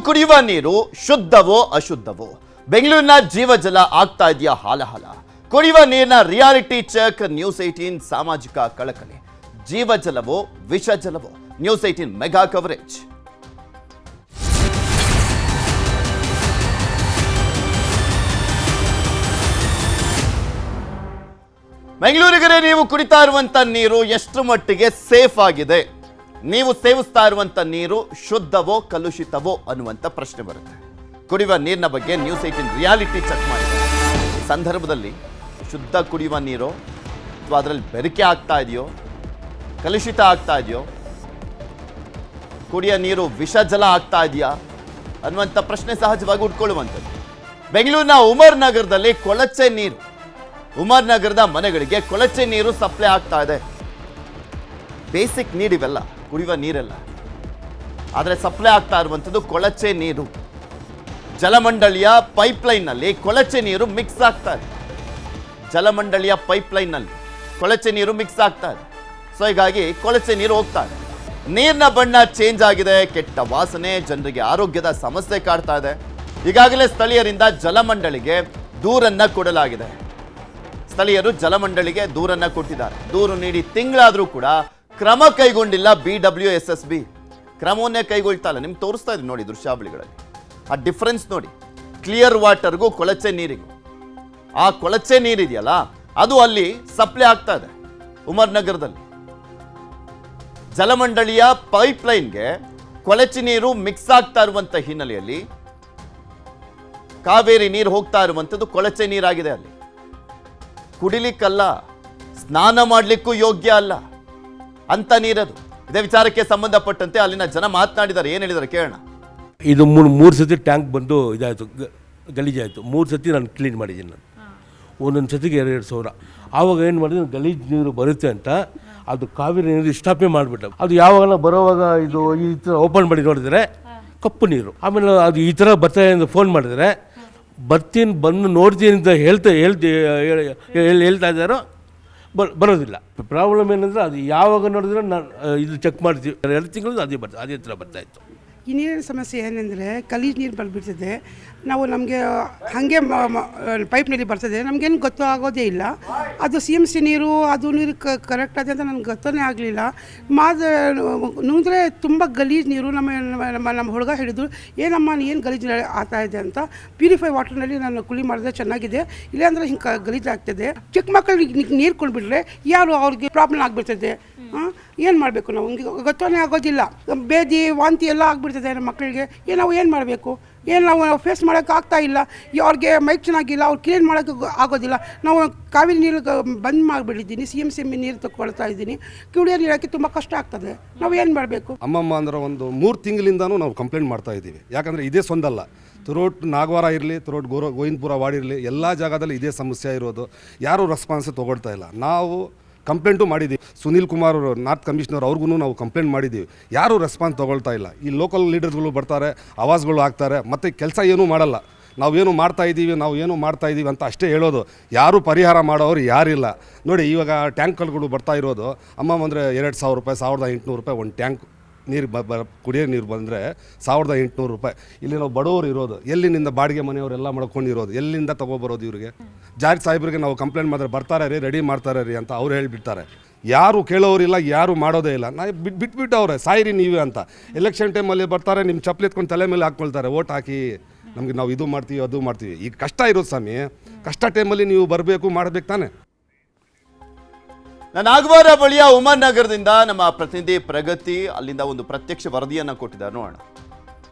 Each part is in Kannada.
ಕುಡಿಯುವ ನೀರು ಶುದ್ಧವೋ ಅಶುದ್ಧವೋ? ಬೆಂಗಳೂರಿನ ಜೀವಜಲ ಆಗ್ತಾ ಇದೆಯಾ ಹಾಲಹಲ? ಕುಡಿಯುವ ನೀರಿನ ರಿಯಾಲಿಟಿ ಚೆಕ್. ನ್ಯೂಸ್ 18 ಸಾಮಾಜಿಕ ಕಳಕಳಿ. ಜೀವಜಲವೋ ವಿಷಜಲವೋ? News 18 mega coverage. ಬೆಂಗಳೂರಿಗರೇ, ನೀವು ಕುಡಿತಾ ಇರುವಂತ ನೀರು ಎಷ್ಟು ಮಟ್ಟಿಗೆ ಸೇಫ್ ಆಗಿದೆ? ನೀವು ಸೇವಿಸ್ತಾ ಇರುವಂತ ನೀರು ಶುದ್ಧವೋ ಕಲುಷಿತವೋ ಅನ್ನುವಂಥ ಪ್ರಶ್ನೆ ಬರುತ್ತೆ. ಕುಡಿಯುವ ನೀರಿನ ಬಗ್ಗೆ ನ್ಯೂಸ್ 18 ರಿಯಾಲಿಟಿ ಚೆಕ್ ಮಾಡಿದೆ. ಈ ಸಂದರ್ಭದಲ್ಲಿ ಶುದ್ಧ ಕುಡಿಯುವ ನೀರು ಅಥವಾ ಅದರಲ್ಲಿ ಬೆರಕೆ ಆಗ್ತಾ ಇದೆಯೋ, ಕಲುಷಿತ ಆಗ್ತಾ ಇದೆಯೋ, ಕುಡಿಯೋ ನೀರು ವಿಷಜಲ ಆಗ್ತಾ ಇದೆಯಾ ಅನ್ನುವಂಥ ಪ್ರಶ್ನೆ ಸಹಜವಾಗಿ ಉಟ್ಕೊಳ್ಳುವಂಥದ್ದು. ಬೆಂಗಳೂರಿನ ಉಮರ್ ನಗರದಲ್ಲಿ ಕೊಳಚೆ ನೀರು, ಉಮರ್ ನಗರದ ಮನೆಗಳಿಗೆ ಕೊಳಚೆ ನೀರು ಸಪ್ಲೈ ಆಗ್ತಾ ಇದೆ. ಬೇಸಿಕ್ ನೀಡ್ ಇವೆಲ್ಲ, ಕುಡಿಯುವ ನೀರೆಲ್ಲ. ಆದರೆ ಸಪ್ಲೈ ಆಗ್ತಾ ಇರುವಂಥದ್ದು ಕೊಳಚೆ ನೀರು. ಜಲಮಂಡಳಿಯ ಪೈಪ್ಲೈನ್ನಲ್ಲಿ ಕೊಳಚೆ ನೀರು ಮಿಕ್ಸ್ ಆಗ್ತಾ ಇದೆ. ಜಲಮಂಡಳಿಯ ಪೈಪ್ಲೈನ್ನಲ್ಲಿ ಕೊಳಚೆ ನೀರು ಮಿಕ್ಸ್ ಆಗ್ತಾ ಇದೆ. ಸೊ ಹೀಗಾಗಿ ಕೊಳಚೆ ನೀರು ಹೋಗ್ತಾ ಇದೆ. ನೀರಿನ ಬಣ್ಣ ಚೇಂಜ್ ಆಗಿದೆ, ಕೆಟ್ಟ ವಾಸನೆ, ಜನರಿಗೆ ಆರೋಗ್ಯದ ಸಮಸ್ಯೆ ಕಾಡ್ತಾ ಇದೆ. ಈಗಾಗಲೇ ಸ್ಥಳೀಯರಿಂದ ಜಲಮಂಡಳಿಗೆ ದೂರನ್ನ ಕೊಡಲಾಗಿದೆ. ಸ್ಥಳೀಯರು ಜಲಮಂಡಳಿಗೆ ದೂರನ್ನ ಕೊಟ್ಟಿದ್ದಾರೆ. ದೂರು ನೀಡಿ ತಿಂಗಳಾದರೂ ಕೂಡ ಕ್ರಮ ಕೈಗೊಂಡಿಲ್ಲ BWSSB. ಕ್ರಮವನ್ನೇ ಕೈಗೊಳ್ತಾ ಇಲ್ಲ. ನಿಮ್ಗೆ ತೋರಿಸ್ತಾ ಇದ್ದೀನಿ ನೋಡಿ ದೃಶ್ಯಾವಳಿಗಳಲ್ಲಿ. ಆ ಡಿಫ್ರೆನ್ಸ್ ನೋಡಿ, ಕ್ಲಿಯರ್ ವಾಟರ್ಗೂ ಕೊಳಚೆ ನೀರಿಗೂ. ಆ ಕೊಳಚೆ ನೀರಿದೆಯಲ್ಲ, ಅದು ಅಲ್ಲಿ ಸಪ್ಲೈ ಆಗ್ತಾ ಇದೆ ಉಮರ್ ನಗರದಲ್ಲಿ. ಜಲಮಂಡಳಿಯ ಪೈಪ್ಲೈನ್ಗೆ ಕೊಳಚೆ ನೀರು ಮಿಕ್ಸ್ ಆಗ್ತಾ ಇರುವಂತ ಹಿನ್ನೆಲೆಯಲ್ಲಿ ಕಾವೇರಿ ನೀರು ಹೋಗ್ತಾ ಇರುವಂಥದ್ದು ಕೊಳಚೆ ನೀರಾಗಿದೆ. ಅಲ್ಲಿ ಕುಡಿಲಿಕ್ಕಲ್ಲ, ಸ್ನಾನ ಮಾಡಲಿಕ್ಕೂ ಯೋಗ್ಯ ಅಲ್ಲ ಅಂತ ನೀರದು. ಇದೇ ವಿಚಾರಕ್ಕೆ ಸಂಬಂಧಪಟ್ಟಂತೆ ಅಲ್ಲಿನ ಜನ ಮಾತನಾಡಿದ್ದಾರೆ. ಏನು ಹೇಳಿದ್ದಾರೆ ಕೇಳೋಣ. ಇದು ಮೂರು ಸತಿ ಟ್ಯಾಂಕ್ ಬಂದು ಇದಾಯಿತು, ಗಲೀಜಾಯಿತು. 3 ಸತಿ ನಾನು ಕ್ಲೀನ್ ಮಾಡಿದ್ದೀನಿ. ನಾನು ಒಂದೊಂದು ಸತಿಗೆ 2,000. ಆವಾಗ ಏನು ಮಾಡಿದ್ರೆ ಗಲೀಜು ನೀರು ಬರುತ್ತೆ ಅಂತ ಅದು ಕಾವೇರಿ ನೀರು ಸ್ಟಾಪೇ ಮಾಡಿಬಿಟ್ಟ. ಅದು ಯಾವಾಗ ಬರೋವಾಗ ಇದು ಈ ಥರ ಓಪನ್ ಮಾಡಿ ನೋಡಿದರೆ ಕಪ್ಪು ನೀರು. ಆಮೇಲೆ ಅದು ಈ ಥರ ಬರ್ತಾಯಿದೆ ಅಂತ ಫೋನ್ ಮಾಡಿದರೆ ಬರ್ತೀನಿ, ಬಂದು ನೋಡ್ತೀನಿ ಅಂತ ಹೇಳ್ತಾ ಇದ್ದಾರೋ ಬರೋದಿಲ್ಲ. ಪ್ರಾಬ್ಲಮ್ ಏನಂದರೆ ಅದು ಯಾವಾಗ ನೋಡಿದ್ರೆ ನಾನು ಇದು ಚೆಕ್ ಮಾಡ್ತೀವಿ, 2 ತಿಂಗಳು ಅದೇ ಥರ ಬರ್ತಾಯಿತ್ತು. ಈ ನೀರಿನ ಸಮಸ್ಯೆ ಏನೆಂದರೆ ಗಲೀಜು ನೀರು ಬಂದುಬಿಡ್ತದೆ. ನಾವು ನಮಗೆ ಹಾಗೆ ಪೈಪ್ನಲ್ಲಿ ಬರ್ತದೆ, ನಮಗೇನು ಗೊತ್ತು ಆಗೋದೇ ಇಲ್ಲ. ಅದು CMC ನೀರು, ಅದು ನೀರು ಕರೆಕ್ಟ್ ಆದ ಅಂತ ನನಗೆ ಗೊತ್ತೇ ಆಗಲಿಲ್ಲ. ನುಂಗಿದ್ರೆ ತುಂಬ ಗಲೀಜು ನೀರು. ನಮ್ಮ ಹುಡುಗ ಹಿಡಿದು ಏನಮ್ಮ ಏನು ಗಲೀಜು ಆಗ್ತಾ ಇದೆ ಅಂತ. ಪ್ಯೂರಿಫೈ ವಾಟರ್ನಲ್ಲಿ ನಾನು ಕುಳಿ ಮಾಡಿದ್ರೆ ಚೆನ್ನಾಗಿದೆ, ಇಲ್ಲಾಂದರೆ ಹಿಂಗೆ ಗಲೀಜು ಆಗ್ತದೆ. ಚಿಕ್ಕ ಮಕ್ಕಳಿಗೆ ನೀರು ಕೊಂಡ್ಬಿಟ್ರೆ ಯಾರು ಅವ್ರಿಗೆ ಪ್ರಾಬ್ಲಮ್ ಆಗಿಬಿಡ್ತದೆ. ಏನು ಮಾಡಬೇಕು? ನಾವು ಗೊತ್ತೇ ಆಗೋದಿಲ್ಲ. ಬೇದಿ ವಾಂತಿ ಎಲ್ಲ ಆಗಿಬಿಡ್ತದೆ ನಮ್ಮ ಮಕ್ಕಳಿಗೆ. ನಾವು ಏನು ಮಾಡಬೇಕು? ನಾವು ಫೇಸ್ ಮಾಡೋಕ್ಕೆ ಆಗ್ತಾ ಇಲ್ಲ. ಅವ್ರಿಗೆ ಮೈಕ್ ಚೆನ್ನಾಗಿಲ್ಲ, ಅವ್ರು ಕ್ಲೀನ್ ಮಾಡೋಕ್ಕೆ ಆಗೋದಿಲ್ಲ. ನಾವು ಕಾವೇರಿ ನೀರು ಬಂದ್ ಮಾಡಿಬಿಟ್ಟಿದ್ದೀನಿ, CMC ನೀರು ತಗೊಳ್ತಾ ಇದ್ದೀನಿ. ಕುಡಿಯೋ ನೀರಕ್ಕೆ ತುಂಬ ಕಷ್ಟ ಆಗ್ತದೆ. ನಾವು ಏನು ಮಾಡಬೇಕು? ಅಮ್ಮಮ್ಮ ಅಂದ್ರೆ ಒಂದು 3 ತಿಂಗಳಿಂದನೂ ನಾವು ಕಂಪ್ಲೇಂಟ್ ಮಾಡ್ತಾ ಇದ್ದೀವಿ. ಯಾಕಂದರೆ ಇದೇ ಸೊಂದಲ್ಲ, ಥ್ರೋಟ್ ನಾಗವಾರ ಇರಲಿ, ಥ್ರೋಟ್ ಗೋವಿಂದಪುರ ವಾರ್ಡ್ ಇರಲಿ, ಎಲ್ಲ ಜಾಗದಲ್ಲಿ ಇದೇ ಸಮಸ್ಯೆ ಇರೋದು. ಯಾರೂ ರೆಸ್ಪಾನ್ಸ್ ತೊಗೊಳ್ತಾ ಇಲ್ಲ. ನಾವು ಕಂಪ್ಲೇಂಟು ಮಾಡಿದ್ದೀವಿ. ಸುನೀಲ್ ಕುಮಾರ್ ನಾರ್ತ್ ಕಮಿಷನರ್ ಅವ್ರಿಗೂ ನಾವು ಕಂಪ್ಲೇಂಟ್ ಮಾಡಿದ್ದೀವಿ. ಯಾರೂ ರೆಸ್ಪಾನ್ಸ್ ತೊಗೊಳ್ತಾ ಇಲ್ಲ. ಈ ಲೋಕಲ್ ಲೀಡರ್ಸ್ಗಳು ಬರ್ತಾರೆ, ಆವಾಜ್ಗಳು ಆಗ್ತಾರೆ, ಮತ್ತು ಕೆಲಸ ಏನೂ ಮಾಡಲ್ಲ. ನಾವೇನು ಮಾಡ್ತಾಯಿದ್ದೀವಿ ಅಂತ ಅಷ್ಟೇ ಹೇಳೋದು. ಯಾರೂ ಪರಿಹಾರ ಮಾಡೋರು ಯಾರಿಲ್ಲ. ನೋಡಿ, ಇವಾಗ ಟ್ಯಾಂಕ್ಗಳು ಬರ್ತಾ ಇರೋದು ಅಮ್ಮ ಅಂದರೆ 2,000 ರೂಪಾಯಿ, 1,800 ರೂಪಾಯಿ ಒಂದು ಟ್ಯಾಂಕ್ ನೀರು ಕುಡಿಯೋ ನೀರು ಬಂದರೆ 1,800 ರೂಪಾಯಿ. ಇಲ್ಲಿ ನಾವು ಬಡವರು ಇರೋದು, ಎಲ್ಲಿನಿಂದ ಬಾಡಿಗೆ ಮನೆಯವರೆಲ್ಲ ಮಾಡ್ಕೊಂಡಿರೋದು, ಎಲ್ಲಿಂದ ತೊಗೊಬರೋದು? ಇವರಿಗೆ ಜಾರಿ ಸಾಹೇಬ್ರಿಗೆ ನಾವು ಕಂಪ್ಲೇಂಟ್ ಮಾಡಿದ್ರೆ ಬರ್ತಾರೆ ರೀ, ರೆಡಿ ಮಾಡ್ತಾರೆ ರೀ ಅಂತ ಅವ್ರು ಹೇಳಿಬಿಡ್ತಾರೆ. ಯಾರು ಕೇಳೋರಿಲ್ಲ, ಯಾರು ಮಾಡೋದೇ ಇಲ್ಲ. ನಾ ಬಿಟ್ಬಿಟ್ಟವ್ರೆ, ಸಾಯಿರಿ ನೀವೇ ಅಂತ. ಎಲೆಕ್ಷನ್ ಟೈಮಲ್ಲಿ ಬರ್ತಾರೆ, ನಿಮ್ಮ ಚಪ್ಪಲಿ ಎತ್ಕೊಂಡು ತಲೆ ಮೇಲೆ ಹಾಕ್ಕೊಳ್ತಾರೆ, ಓಟ್ ಹಾಕಿ ನಮಗೆ, ನಾವು ಇದು ಮಾಡ್ತೀವಿ ಅದು ಮಾಡ್ತೀವಿ. ಈಗ ಕಷ್ಟ ಇರೋದು ಸ್ವಾಮಿ, ಕಷ್ಟ ಟೈಮಲ್ಲಿ ನೀವು ಬರಬೇಕು, ಮಾಡಬೇಕು ತಾನೆ. ನಾಗವಾರ ಬಳಿಯ ಉಮರ್ ನಗರದಿಂದ ನಮ್ಮ ಪ್ರತಿನಿಧಿ ಪ್ರಗತಿ ಅಲ್ಲಿಂದ ಒಂದು ಪ್ರತ್ಯಕ್ಷ ವರದಿಯನ್ನ ಕೊಟ್ಟಿದ್ದಾರೆ, ನೋಡೋಣ.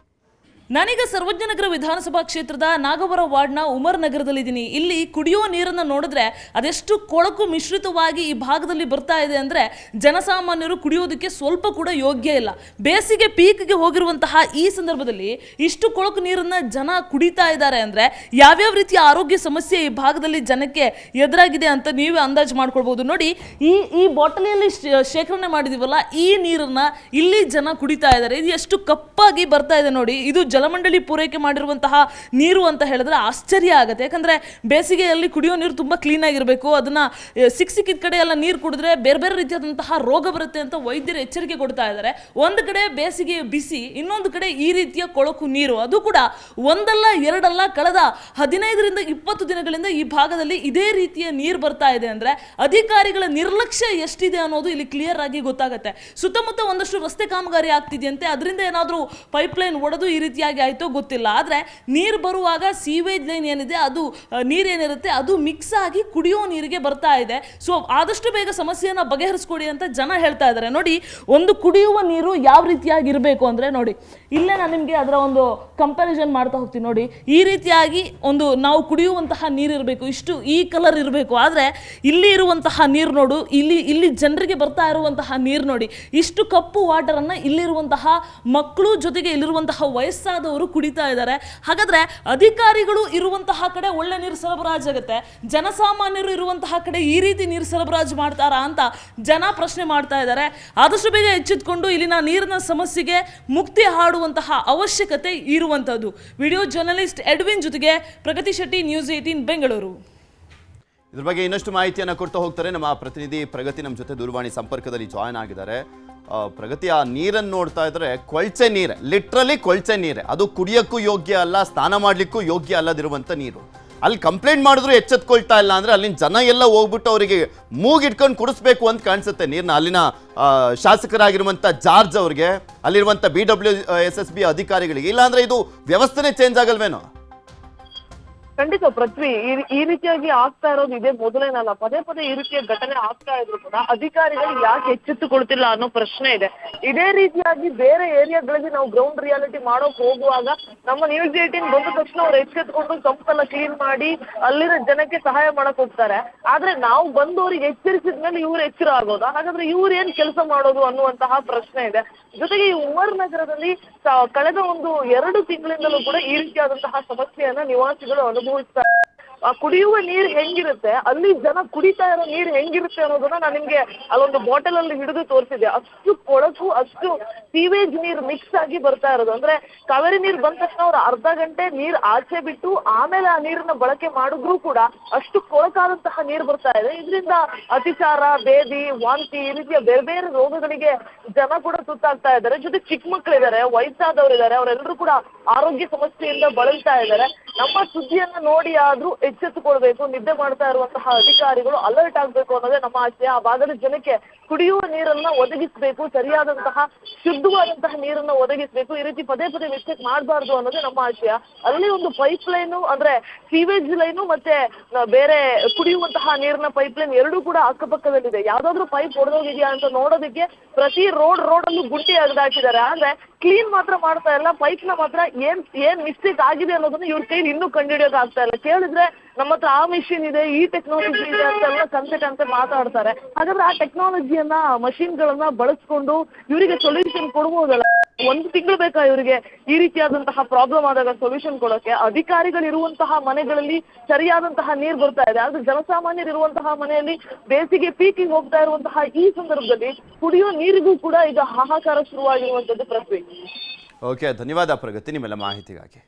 ನಾನೀಗ ಸರ್ವಜ್ಞನಗರ ವಿಧಾನಸಭಾ ಕ್ಷೇತ್ರದ ನಾಗವರ ವಾರ್ಡ್ನ ಉಮರ್ ನಗರದಲ್ಲಿದ್ದೀನಿ. ಇಲ್ಲಿ ಕುಡಿಯುವ ನೀರನ್ನು ನೋಡಿದ್ರೆ ಅದೆಷ್ಟು ಕೊಳಕು ಮಿಶ್ರಿತವಾಗಿ ಈ ಭಾಗದಲ್ಲಿ ಬರ್ತಾ ಇದೆ ಅಂದರೆ ಜನಸಾಮಾನ್ಯರು ಕುಡಿಯೋದಕ್ಕೆ ಸ್ವಲ್ಪ ಕೂಡ ಯೋಗ್ಯ ಇಲ್ಲ. ಬೇಸಿಗೆ ಪೀಕ್ಗೆ ಹೋಗಿರುವಂತಹ ಈ ಸಂದರ್ಭದಲ್ಲಿ ಇಷ್ಟು ಕೊಳಕು ನೀರನ್ನು ಜನ ಕುಡಿತಾ ಇದ್ದಾರೆ ಅಂದರೆ ಯಾವ್ಯಾವ ರೀತಿಯ ಆರೋಗ್ಯ ಸಮಸ್ಯೆ ಈ ಭಾಗದಲ್ಲಿ ಜನಕ್ಕೆ ಎದುರಾಗಿದೆ ಅಂತ ನೀವೇ ಅಂದಾಜು ಮಾಡ್ಕೊಳ್ಬೋದು. ನೋಡಿ, ಈ ಬಾಟಲಿಯಲ್ಲಿ ಶೇಖರಣೆ ಮಾಡಿದೀವಲ್ಲ, ಈ ನೀರನ್ನು ಇಲ್ಲಿ ಜನ ಕುಡಿತಾ ಇದ್ದಾರೆ. ಇದು ಎಷ್ಟು ಕಪ್ಪಾಗಿ ಬರ್ತಾ ಇದೆ ನೋಡಿ. ಇದು ಜಲಮಂಡಳಿ ಪೂರೈಕೆ ಮಾಡಿರುವಂತಹ ನೀರು ಅಂತ ಹೇಳಿದ್ರೆ ಆಶ್ಚರ್ಯ ಆಗುತ್ತೆ. ಯಾಕಂದ್ರೆ ಬೇಸಿಗೆಯಲ್ಲಿ ಕುಡಿಯೋ ನೀರು ತುಂಬಾ ಕ್ಲೀನ್ ಆಗಿರಬೇಕು. ಅದನ್ನ ಸಿಕ್ಕಿದ ಕಡೆ ಎಲ್ಲ ನೀರು ಕುಡಿದ್ರೆ ಬೇರೆ ಬೇರೆ ರೀತಿಯಾದಂತಹ ರೋಗ ಬರುತ್ತೆ ಅಂತ ವೈದ್ಯರು ಎಚ್ಚರಿಕೆ ಕೊಡ್ತಾ ಇದ್ದಾರೆ. ಒಂದು ಕಡೆ ಬೇಸಿಗೆ ಬಿಸಿ, ಇನ್ನೊಂದು ಕಡೆ ಈ ರೀತಿಯ ಕೊಳಕು ನೀರು, ಅದು ಕೂಡ ಒಂದಲ್ಲ ಎರಡಲ್ಲ, ಕಳೆದ 15ರಿಂದ 20 ದಿನಗಳಿಂದ ಈ ಭಾಗದಲ್ಲಿ ಇದೇ ರೀತಿಯ ನೀರು ಬರ್ತಾ ಇದೆ. ಅಂದ್ರೆ ಅಧಿಕಾರಿಗಳ ನಿರ್ಲಕ್ಷ್ಯ ಎಷ್ಟಿದೆ ಅನ್ನೋದು ಇಲ್ಲಿ ಕ್ಲಿಯರ್ ಆಗಿ ಗೊತ್ತಾಗುತ್ತೆ. ಸುತ್ತಮುತ್ತ ಒಂದಷ್ಟು ರಸ್ತೆ ಕಾಮಗಾರಿ ಆಗ್ತಿದೆಯಂತೆ, ಅದರಿಂದ ಏನಾದರೂ ಪೈಪ್ಲೈನ್ ಒಡೆದು ಈ ರೀತಿಯಾಗಿ ಆಯ್ತೋ ಗೊತ್ತಿಲ್ಲ. ಆದ್ರೆ ನೀರು ಬರುವಾಗ ಸೀವೇಜ್ ಲೈನ್ ಏನಿದೆ ಅದು ನೀರೇನಿರುತ್ತೆ ಅದು ಮಿಕ್ಸ್ ಆಗಿ ಕುಡಿಯೋ ನೀರಿಗೆ ಬರ್ತಾ ಇದೆ. ಸೊ ಆದಷ್ಟು ಬೇಗ ಸಮಸ್ಯೆಯನ್ನ ಬಗೆಹರಿಸ್ಕೊಡಿ ಅಂತ ಜನ ಹೇಳ್ತಾ ಇದ್ದಾರೆ. ನೋಡಿ, ಒಂದು ಕುಡಿಯುವ ನೀರು ಯಾವ ರೀತಿಯಾಗಿ ಇರಬೇಕು ಅಂದ್ರೆ, ನೋಡಿ ಇಲ್ಲೇ ನಾನು ನಿಮಗೆ ಅದರ ಒಂದು ಕಂಪ್ಯಾರಿಸನ್ ಮಾಡ್ತಾ ಹೋಗ್ತೀನಿ. ನೋಡಿ, ಈ ರೀತಿಯಾಗಿ ಒಂದು ನಾವು ಕುಡಿಯುವಂತಹ ನೀರು ಇರಬೇಕು, ಇಷ್ಟು ಈ ಕಲರ್ ಇರಬೇಕು. ಆದರೆ ಇಲ್ಲಿ ಇರುವಂತಹ ನೀರು ನೋಡು, ಇಲ್ಲಿ ಜನರಿಗೆ ಬರ್ತಾ ಇರುವಂತಹ ನೀರು ನೋಡಿ, ಇಷ್ಟು ಕಪ್ಪು ವಾಟರನ್ನು ಇಲ್ಲಿರುವಂತಹ ಮಕ್ಕಳು ಜೊತೆಗೆ ಇಲ್ಲಿರುವಂತಹ ವಯಸ್ಸಾದವರು ಕುಡಿತಾ ಇದ್ದಾರೆ. ಹಾಗಾದ್ರೆ ಅಧಿಕಾರಿಗಳು ಇರುವಂತಹ ಕಡೆ ಒಳ್ಳೆ ನೀರು ಸರಬರಾಜಾಗುತ್ತೆ, ಜನಸಾಮಾನ್ಯರು ಇರುವಂತಹ ಕಡೆ ಈ ರೀತಿ ನೀರು ಸರಬರಾಜು ಮಾಡ್ತಾರಾ ಅಂತ ಜನ ಪ್ರಶ್ನೆ ಮಾಡ್ತಾ ಇದ್ದಾರೆ. ಆದಷ್ಟು ಬೇಗ ಎಚ್ಚೆತ್ತುಕೊಂಡು ಇಲ್ಲಿನ ನೀರಿನ ಸಮಸ್ಯೆಗೆ ಮುಕ್ತಿ ಹಾಡುವಂತಹ ಅವಶ್ಯಕತೆ ಇರುವಂತದ್ದು. ವಿಡಿಯೋ ಜರ್ನಲಿಸ್ಟ್ ಎಡ್ವಿನ್ ಜೊತೆಗೆ ಪ್ರಗತಿ ಶೆಟ್ಟಿ, ನ್ಯೂಸ್ 18 ಬೆಂಗಳೂರು. ಇದ್ರ ಬಗ್ಗೆ ಇನ್ನಷ್ಟು ಮಾಹಿತಿಯನ್ನು ಕೊಡ್ತಾ ಹೋಗ್ತಾರೆ ನಮ್ಮ ಪ್ರತಿನಿಧಿ ಪ್ರಗತಿ. ನಮ್ಮ ಜೊತೆ ದೂರವಾಣಿ ಸಂಪರ್ಕದಲ್ಲಿ ಜಾಯ್ನ್ ಆಗಿದ್ದಾರೆ. ಪ್ರಗತಿ, ಆ ನೀರನ್ನು ನೋಡ್ತಾ ಇದ್ರೆ ಕೊಳ್ಚೆ ನೀರೆ, ಲಿಟ್ರಲಿ ಕೊಳ್ಚೆ ನೀರೆ, ಅದು ಕುಡಿಯೋಕ್ಕೂ ಯೋಗ್ಯ ಅಲ್ಲ, ಸ್ನಾನ ಮಾಡ್ಲಿಕ್ಕೂ ಯೋಗ್ಯ ಅಲ್ಲದಿರುವಂಥ ನೀರು. ಅಲ್ಲಿ ಕಂಪ್ಲೇಂಟ್ ಮಾಡಿದ್ರು ಎಚ್ಚೆತ್ಕೊಳ್ತಾ ಇಲ್ಲ ಅಂದ್ರೆ ಅಲ್ಲಿನ ಜನ ಎಲ್ಲ ಹೋಗ್ಬಿಟ್ಟು ಅವರಿಗೆ ಮೂಗಿಟ್ಕೊಂಡು ಕುಡಿಸ್ಬೇಕು ಅಂತ ಕಾಣಿಸುತ್ತೆ ನೀರನ್ನ. ಅಲ್ಲಿನ ಶಾಸಕರಾಗಿರುವಂಥ ಜಾರ್ಜ್ ಅವ್ರಿಗೆ, ಅಲ್ಲಿರುವಂಥ BWSSB ಅಧಿಕಾರಿಗಳಿಗೆ. ಇಲ್ಲಾಂದ್ರೆ ಇದು ವ್ಯವಸ್ಥೆನೇ ಚೇಂಜ್ ಆಗಲ್ವೇನೋ? ಖಂಡಿತ ಪೃಥ್ವಿ, ಈ ರೀತಿಯಾಗಿ ಆಗ್ತಾ ಇರೋದು ಇದೇ ಮೊದಲೇನಲ್ಲ. ಪದೇ ಪದೇ ಈ ರೀತಿಯ ಘಟನೆ ಆಗ್ತಾ ಇದ್ರು ಕೂಡ ಅಧಿಕಾರಿಗಳು ಯಾಕೆ ಎಚ್ಚೆತ್ತುಕೊಳ್ತಿಲ್ಲ ಅನ್ನೋ ಪ್ರಶ್ನೆ ಇದೆ. ಇದೇ ರೀತಿಯಾಗಿ ಬೇರೆ ಏರಿಯಾಗಳಿಗೆ ನಾವು ಗ್ರೌಂಡ್ ರಿಯಾಲಿಟಿ ಮಾಡೋಕ್ ಹೋಗುವಾಗ ನಮ್ಮ ನ್ಯೂಸ್ 18 ಬಂದ ತಕ್ಷಣ ಅವ್ರು ಎಚ್ಚೆತ್ಕೊಂಡು ಸಂಪೆಲ್ಲ ಕ್ಲೀನ್ ಮಾಡಿ ಅಲ್ಲಿನ ಜನಕ್ಕೆ ಸಹಾಯ ಮಾಡಕ್ ಹೋಗ್ತಾರೆ. ಆದ್ರೆ ನಾವು ಬಂದವರಿಗೆ ಎಚ್ಚರಿಸಿದ್ಮೇಲೆ ಇವ್ರು ಎಚ್ಚರ ಆಗೋದಾ? ಹಾಗಾದ್ರೆ ಇವ್ರು ಏನ್ ಕೆಲಸ ಮಾಡೋದು ಅನ್ನುವಂತಹ ಪ್ರಶ್ನೆ ಇದೆ. ಜೊತೆಗೆ ಈ ಉಮರ್ ನಗರದಲ್ಲಿ ಕಳೆದ ಒಂದು 2 ತಿಂಗಳಿಂದಲೂ ಕೂಡ ಈ ರೀತಿಯಾದಂತಹ ಸಮಸ್ಯೆಯನ್ನ ನಿವಾಸಿಗಳು ಅನುಭವಿಸ್ತಾರೆ. ಕುಡಿಯುವ ನೀರು ಹೆಂಗಿರುತ್ತೆ, ಅಲ್ಲಿ ಜನ ಕುಡಿತಾ ಇರೋ ನೀರು ಹೆಂಗಿರುತ್ತೆ ಅನ್ನೋದನ್ನ ನಾನು ನಿಮ್ಗೆ ಅಲ್ಲೊಂದು ಬಾಟಲ್ ಅಲ್ಲಿ ಹಿಡಿದು ತೋರಿಸಿದೆ. ಅಷ್ಟು ಕೊಳಕು, ಅಷ್ಟು ಸೀವೇಜ್ ನೀರು ಮಿಕ್ಸ್ ಆಗಿ ಬರ್ತಾ ಇರೋದು. ಅಂದ್ರೆ ಕಾವೇರಿ ನೀರು ಬಂದ ತಕ್ಷಣ ಅವ್ರು ಅರ್ಧ ಗಂಟೆ ನೀರು ಆಚೆ ಬಿಟ್ಟು ಆಮೇಲೆ ಆ ನೀರನ್ನ ಬಳಕೆ ಮಾಡಿದ್ರು ಕೂಡ ಅಷ್ಟು ಕೊಳಕಾದಂತಹ ನೀರು ಬರ್ತಾ ಇದೆ. ಇದರಿಂದ ಅತಿಸಾರ, ಬೇದಿ, ವಾಂತಿ ಈ ರೀತಿಯ ಬೇರೆ ಬೇರೆ ರೋಗಗಳಿಗೆ ಜನ ಕೂಡ ತುತ್ತಾಗ್ತಾ ಇದ್ದಾರೆ. ಜೊತೆ ಚಿಕ್ಕ ಮಕ್ಕಳಿದ್ದಾರೆ, ವಯಸ್ಸಾದವರು ಇದ್ದಾರೆ, ಅವರೆಲ್ಲರೂ ಕೂಡ ಆರೋಗ್ಯ ಸಮಸ್ಯೆಯಿಂದ ಬಳಲ್ತಾ ಇದ್ದಾರೆ. ನಮ್ಮ ಸುದ್ದಿಯನ್ನ ನೋಡಿ ಆದ್ರೂ ಎಚ್ಚೆತ್ತುಕೊಳ್ಬೇಕು. ನಿದ್ದೆ ಮಾಡ್ತಾ ಇರುವಂತಹ ಅಧಿಕಾರಿಗಳು ಅಲರ್ಟ್ ಆಗ್ಬೇಕು ಅನ್ನೋದೇ ನಮ್ಮ ಆಶಯ. ಆ ಭಾಗದ ಜನಕ್ಕೆ ಕುಡಿಯುವ ನೀರನ್ನ ಒದಗಿಸಬೇಕು, ಸರಿಯಾದಂತಹ ಶುದ್ಧವಾದಂತಹ ನೀರನ್ನ ಒದಗಿಸಬೇಕು. ಈ ರೀತಿ ಪದೇ ಪದೇ ಮಿಸ್ಟೇಕ್ ಮಾಡಬಾರ್ದು ಅನ್ನೋದೇ ನಮ್ಮ ಆಶಯ. ಅಲ್ಲಿ ಒಂದು ಪೈಪ್ ಲೈನು ಅಂದ್ರೆ ಸೀವೇಜ್ ಲೈನು ಮತ್ತೆ ಬೇರೆ ಕುಡಿಯುವಂತಹ ನೀರಿನ ಪೈಪ್ ಲೈನ್ ಎರಡೂ ಕೂಡ ಅಕ್ಕಪಕ್ಕದಲ್ಲಿದೆ. ಯಾವ್ದಾದ್ರು ಪೈಪ್ ಒಡೆದೋಗಿದ್ಯಾ ಅಂತ ನೋಡೋದಕ್ಕೆ ಪ್ರತಿ ರೋಡ್ ಅಲ್ಲೂ ಗುಂಡಿ ಅಗದಾಕಿದ್ದಾರೆ. ಆದ್ರೆ ಕ್ಲೀನ್ ಮಾತ್ರ ಮಾಡ್ತಾ ಇಲ್ಲ. ಪೈಪ್ ನ ಮಾತ್ರ ಏನ್ ಮಿಸ್ಟೇಕ್ ಆಗಿದೆ ಅನ್ನೋದನ್ನ ಇವ್ರ ಕೈಲಿ ಇನ್ನೂ ಕಂಡುಹಿಡಿಯೋಕೆ ಆಗ್ತಾ ಇಲ್ಲ. ಕೇಳಿದ್ರೆ ನಮ್ಮ ಹತ್ರ ಆ ಮಿಷಿನ್ ಇದೆ, ಈ ಟೆಕ್ನಾಲಜಿ ಇದೆ ಅಂತೆಲ್ಲ ಕಂತೆ ಮಾತಾಡ್ತಾರೆ. ಹಾಗಾದ್ರೆ ಆ ಟೆಕ್ನಾಲಜಿಯನ್ನ, ಮಷಿನ್ ಗಳನ್ನ ಬಳಸ್ಕೊಂಡು ಇವರಿಗೆ ಸೊಲ್ಯೂಷನ್ ಕೊಡ್ಬೋದಲ್ಲ? 1 ತಿಂಗಳು ಬೇಕಾ ಇವರಿಗೆ ಈ ರೀತಿಯಾದಂತಹ ಪ್ರಾಬ್ಲಮ್ ಆದಾಗ ಸೊಲ್ಯೂಷನ್ ಕೊಡೋಕೆ? ಅಧಿಕಾರಿಗಳಿರುವಂತಹ ಮನೆಗಳಲ್ಲಿ ಸರಿಯಾದಂತಹ ನೀರು ಬರ್ತಾ ಇದೆ, ಆದ್ರೆ ಜನಸಾಮಾನ್ಯರಿರುವಂತಹ ಮನೆಯಲ್ಲಿ ಬೇಸಿಗೆ ಪೀಕಿಗೆ ಹೋಗ್ತಾ ಇರುವಂತಹ ಈ ಸಂದರ್ಭದಲ್ಲಿ ಕುಡಿಯೋ ನೀರಿಗೂ ಕೂಡ ಈಗ ಹಾಹಾಕಾರ ಶುರುವಾಗಿರುವಂತದ್ದು. ಪೃಥ್ವಿ, ಓಕೆ, ಧನ್ಯವಾದ ಪ್ರಗತಿ ನಿಮ್ಮೆಲ್ಲ ಮಾಹಿತಿಗಾಗಿ.